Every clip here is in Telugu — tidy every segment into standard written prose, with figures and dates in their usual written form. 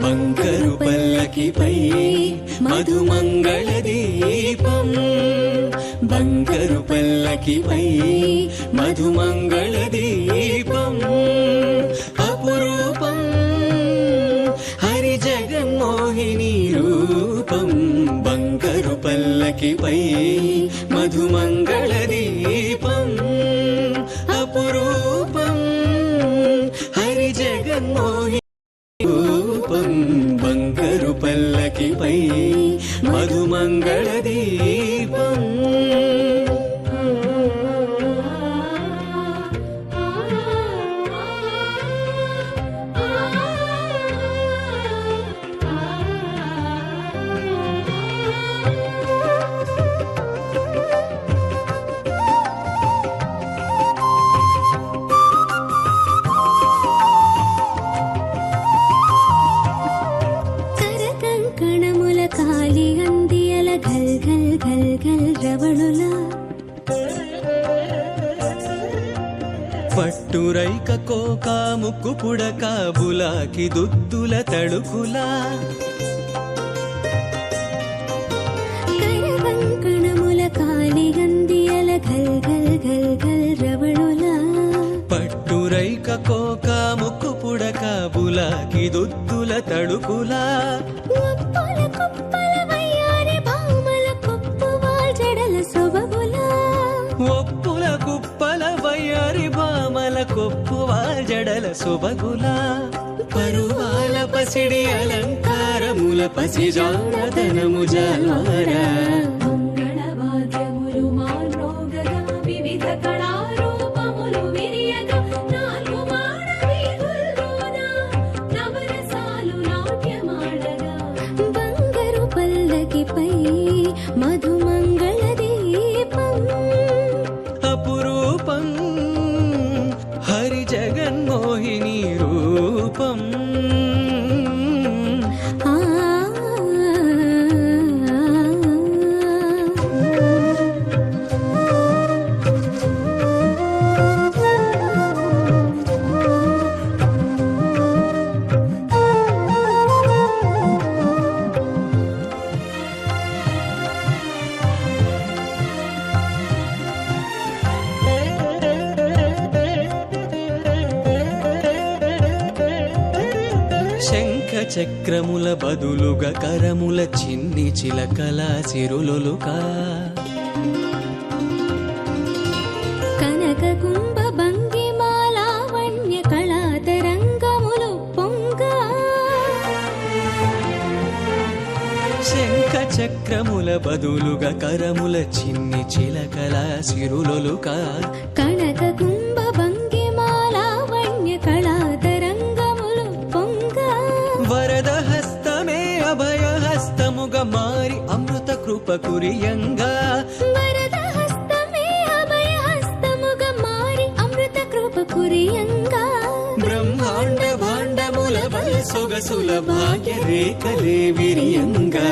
బంగారు పల్లకిపై మధుమంగళ దీపం బంగారు పల్లకిపై మధుమంగళ దీపం అపురూపం హరి జగన్మోహిని రూపం బంగారు పల్లకిపై మధుమంగళ దీపం అపురూపం హరి జగన్మోహిని రూపం బంగారు పల్లకిపై మధుమంగళ దీపం పట్టురైక కోక ముక్కు పుడక బులాకి దుద్దుల తడుకులా కణముల కాలిగందియల గల్ గల్ గల్ గల్ రవణులా పట్టురైక కోక ముక్కు పుడక బులాకి దుద్దుల తడుకులా ఒప్పుల కుప్పల వయ్యారి భామల కుప్పువాల్ జడల సొబగులా ఒప్పుల కుప్పల వయ్యారి భామల కొప్పువాల్ జడల సొబగులా పరువాల పసిడి అలంకారముల పసిజాడతనము జల్వారా మంగళవాద్యములు మాన్రోగగా వివిధ కళారూపములు విరియగా నాలుగు మాడ వీధుల్లోన నవరసాలు నాట్యమాడగా బంగారు పల్లకిపై మధుమంగళ దీపం అపురూపం హరి జగన్మోహిని రూపం శంఖ చక్రముల బదులుగా కరముల చిన్ని చిలకల సిరులొలుకా కనక కుంభ భంగిమాలావణ్య కళాతరంగములు పొంగ శంఖ చక్రముల బదులుగా కరముల చిన్ని చిలకల సిరులొలుకా కనక కుంభ భంగిమాలావణ్య కళాతరంగములు పొంగ వరద హస్తమే అభయ హస్తముగా మారి అమృత కృప కురియంగా వరద హస్తమే అభయ హస్తముగా మారి అమృత కృప కురియంగా బ్రహ్మాండ భాండముల బల సొగసుల భాగ్య రేఖలే విరియంగా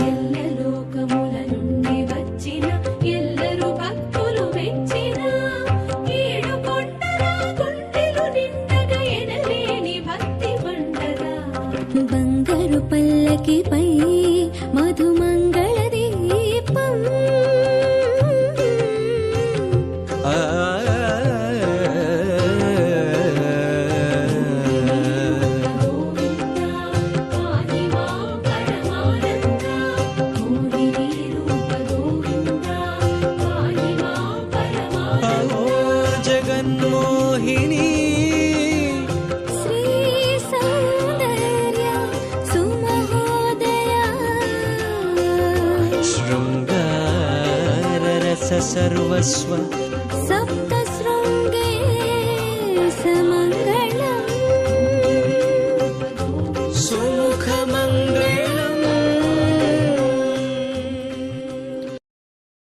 ఎల్ల లోకముల నుండి వచ్చిన ఎల్లరు భక్తులు మెచ్చిన ఏడు కొండల గుండెలు నిండగా ఎనలేని భక్తి పండగ బంగారు పల్లకిపై మధుమంగళ దీపం జగన్మోహిని శ్రీ సౌందర్య సుమహోదయ శృంగార రస సర్వస్వ సప్త